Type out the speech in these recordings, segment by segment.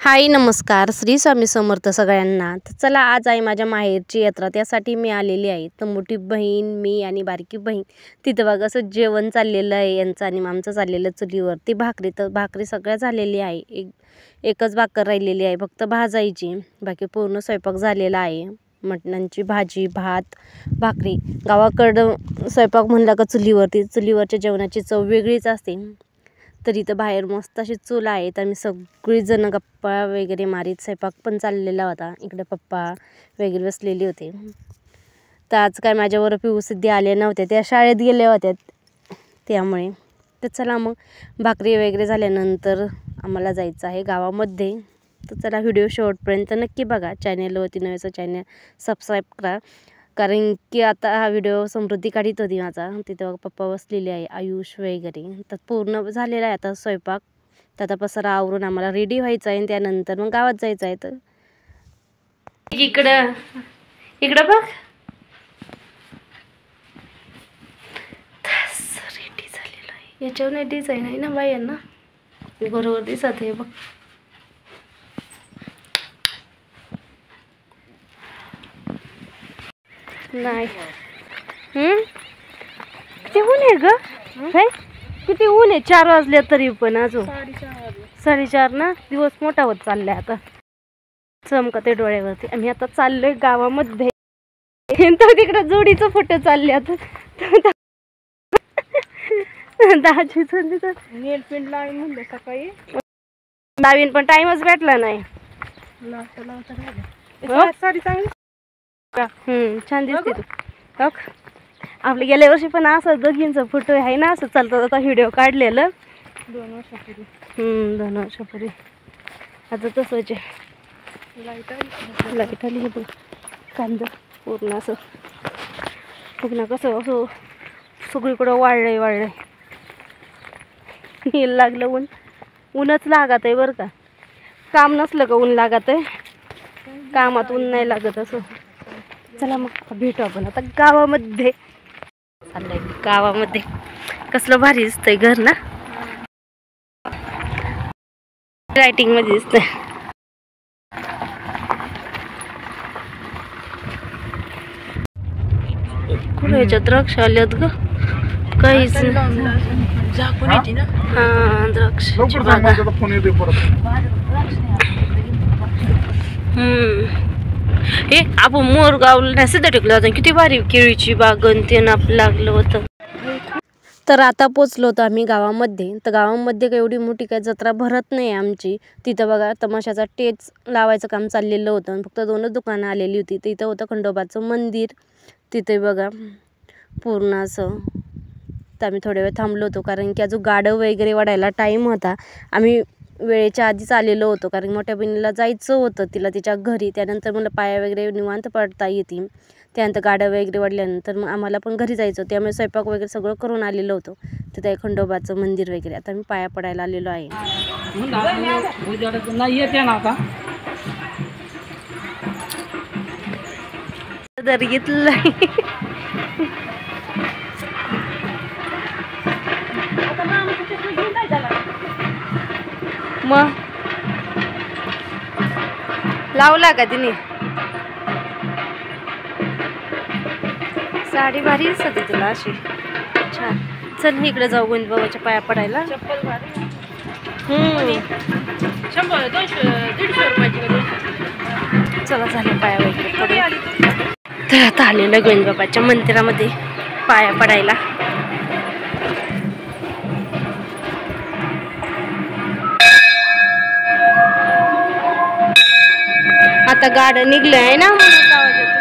हाय नमस्कार श्री स्वामी समर्थ सगळ्यांना। तर चला आज आहे माझ्या माहेरची यात्रा, त्यासाठी मी आलेली आहे। तर मोठी बहीण मी आणि बारकी बहीण तिथं बघा असं जेवण चाललेलं आहे यांचं आणि आमचं चाललेलं चुलीवरती भाकरी। तर भाकरी सगळ्या झालेली आहे, एकच भाकर राहिलेली आहे फक्त भाजायची, बाकी पूर्ण स्वयंपाक झालेला आहे। मटणाची भाजी, भात, भाकरी। गावाकडं स्वयंपाक म्हणला का चुलीवरच्या जेवणाची चव वेगळीच असते। तर इथं बाहेर मस्त अशी चूल आहे, तर आम्ही सगळीजण गप्पा वगैरे मारीत स्वयंपाक पण चाललेला होता। इकडे पप्पा वगैरे बसलेले होते। तर आज काय माझ्यावर पिऊ सिद्धी आले नव्हते, त्या शाळेत गेल्या होत्या त्यामुळे। तर चला मग भाकरी वगैरे झाल्यानंतर आम्हाला जायचं आहे गावामध्ये। तर चला व्हिडिओ शेवटपर्यंत नक्की बघा। चॅनलवरती नव्याचं चॅनल सबस्क्राईब करा, कारण की आता हा व्हिडिओ समृद्धी काढत होती माझा। तिथं पप्पा बसलेले आहे, आयुष वगैरे। तर पूर्ण झालेला आहे आता स्वयंपाक। तर आता पसारा आवरून आम्हाला रेडी व्हायचं आहे आणि त्यानंतर मग गावात जायचं आहे। तर इकडं बघ, रेडी झालेलं आहे। याच्यावर डिझाईन आहे ना बायांना, बरोबर दिसत आहे बघ। नाही किती ऊन आहे ग, किती ऊन आहे। 4 वाजले तरी पण अजून 4:30 ना। दिवस मोठा होत चाललाय आता, चमकत आहे डोळ्यावरती। आम्ही आता चाललोय गावामध्ये। तर तिकडे जोडीचं फोटो चालले आता। नेल पेंट लावीन म्हणलं सकाळी, लावीन पण टाइमच भेटला नाही। साडी चांगली छान दिसते तू बघ। आपल्या गेल्या वर्षी पण असं दोघींचा फोटो आहे ना, असं चालता जाता व्हिडिओ काढलेलं 2 वर्षापूर्वी। 2 वर्षापूर्वी आता तसंच आहे। लाईट आली हे कांदा पूर्ण असं पूर्ण कसं असं सगळीकडं वाळलंय। नील लागलं ऊनच लागत आहे बरं का। काम नसलं का ऊन लागत आहे, कामात ऊन नाही लागत असं। चला मग भेटू आपण आता गावामध्ये। चाललंय गावामध्ये, कसलं भारी दिसतंय घर ना, लाइटिंग मध्ये दिसतंय। कुणाच्या द्राक्ष आल्यात ग, काहीच हा द्राक्षाची बागा। हे आपण मोरगावला सिद्ध टेकलं होतं, किती भारी केळीची बागन ते नाप लागलं होतं। तर आता पोचलो होतो आम्ही गावामध्ये। तर गावामध्ये काही एवढी मोठी काय जत्रा भरत नाही आमची। तिथं बघा तमाशाचा टेच लावायचं काम चाललेलं होतं, फक्त 2च दुकानं आलेली होती। तर इथं होतं खंडोबाचं मंदिर, तिथे बघा पूर्ण असं। तर आम्ही थोड्या वेळ थांबलो होतो, कारण की अजून गाडं वगैरे वाढायला टाईम होता। आम्ही वेळेच्या आधीच आलेलो होतो, कारण मोठ्या बहिणीला जायचं होतं तिला तिच्या घरी। त्यानंतर मला पाया वगैरे निवांत पडता येतील, त्यानंतर गाडं वगैरे वाढल्यानंतर मग आम्हाला पण घरी जायचं, त्यामुळे स्वयंपाक वगैरे सगळं करून आलेलो होतो। तिथे खंडोबाचं मंदिर वगैरे आता मी पाया पडायला आलेलो आहे। दर घेतलंय मग लावला का तिने साडी, भारी दिसते तुला अशी छान। चल इकडे जाऊ गोविंदबाबाच्या पाया पडायला। 100-200-150 रुपयाची। चला झाले पाया वगैरे पडून। तर आता आलेलं गोविंदबाबाच्या मंदिरामध्ये पाया पडायला। आता गाडं निघलं आहे ना, म्हणून आवाज येतो।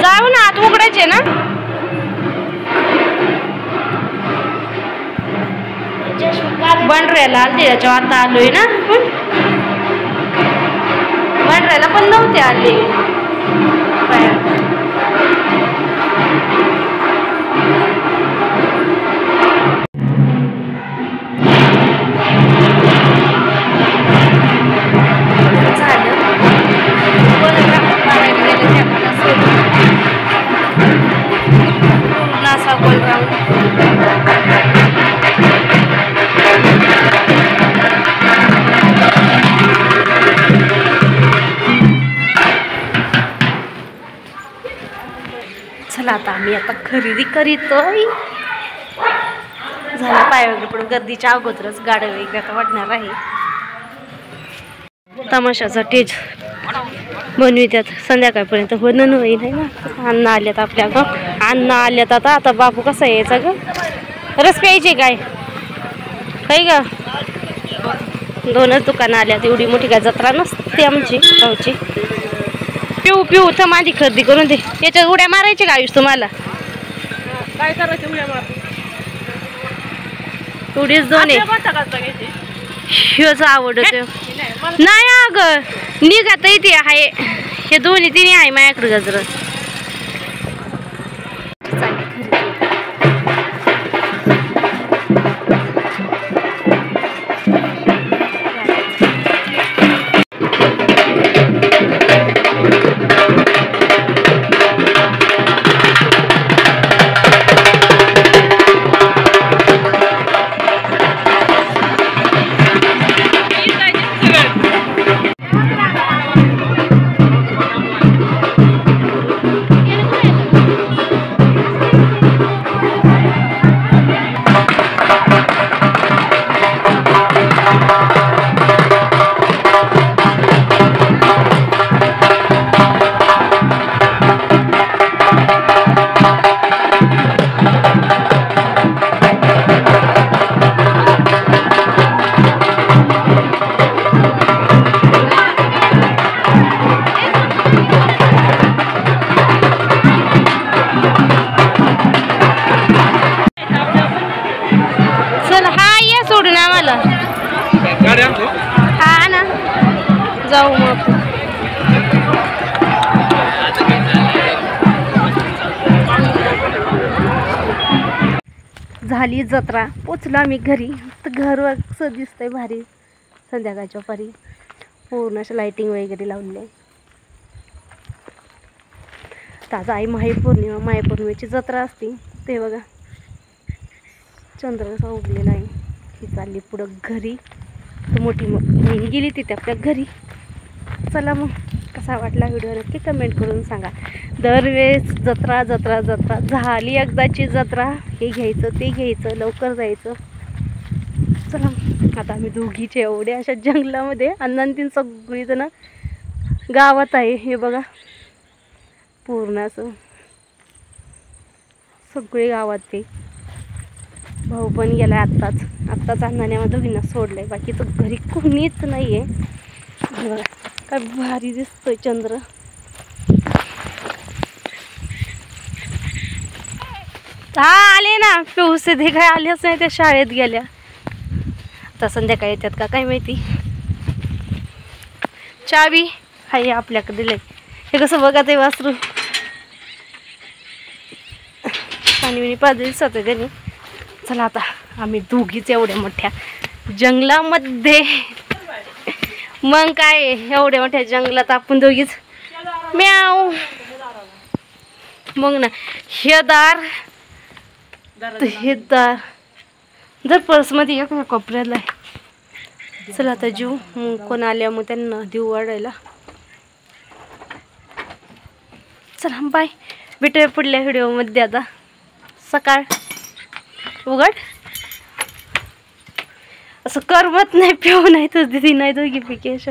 जाऊ ना आत उघडायचे ना। बंडऱ्याला आलते, त्याच्या आता आलोय ना। बंडऱ्याला पण नव्हते आले। आता आम्ही आता खरेदी करीतोय. झालं पाय वगैरे पण गर्दीच्या अगोदरच गाड्या वगैरे आता वाढणार आहे. तमाशाचा टेज बनवित्यात संध्याकाळपर्यंत बनवून होईल आहे ना. अण्णा आल्यात आपल्या ग, अण्णा आल्यात आता. आता बापू कसा यायचा ग? रस प्यायचे काय काही ग? दोनच दुकानं आल्यात, एवढी मोठी काय जत्रा नसते आमची गावची. पिऊ पिऊ तर माझी खरेदी करून दे. याच्यात उड्या मारायची का आयुष तुम्हाला? काय करायचं उड्या मार? एवढीच दोन आहे. ह्योच आवडत नाही अगं, निघात इथे आहे. हे दोन्ही तिन्ही आहे माझ्याकडे गजर. हा ना, जाऊ मग. झाली जत्रा, पोचलो आम्ही घरी. तर घर असं दिसतंय भारी संध्याकाळच्या पारी. पूर्ण असं लाइटिंग वगैरे लावली आहे. ताजा आई महापौर्णिमा, महापौर्णिमेची जत्रा असते ते बघा. चंद्र कसा उगलेला आहे. ही चालली पुढं घरी. तर मोठी बहीण गेली तिथे आपल्या घरी. चला मग, कसा वाटला व्हिडिओ नक्की कमेंट करून सांगा. दरवेळेस जत्रा जत्रा जत्रा झाली, एकदाची जत्रा. हे घ्यायचं ते घ्यायचं, लवकर जायचं. चला आता आम्ही दोघीचे एवढे अशा जंगलामध्ये. अण्णांतीन सगळीजण गावात आहे. हे बघा पूर्ण असं सगळे गावात. ते भाऊ पण गेलाय आत्ताच अण्णाने आम्हा दोघींना सोडलंय. बाकीचं घरी कोणीच नाही आहे. बघा काय भारी दिसतोय चंद्र. हा आले ना पिऊसे, ते काय आल्याच नाही, त्या शाळेत गेल्या. आता संध्याकाळी येतात का काय माहिती. चावी हाय आपल्याकडे दिलंय. हे कसं बघा ते वासरू पाणी बिणी पाजलीच होते त्यांनी. चला आता आम्ही दोघीच एवढ्या मोठ्या जंगलामध्ये. मग काय एवढ्या मोठ्या जंगलात आपण दोघीच. म्याव. मग ना हे दार हे दार जर पर्समध्ये एक कोपऱ्याला आहे. चला आता जीव मग कोण आल्या मग त्यांना देऊ वाढायला. चला बाय, भेटूया पुढल्या व्हिडिओमध्ये. आता सकाळ उघड असं करमत नाही, पिऊ नाही तर दिदी नाही दोघीपैकी अशा.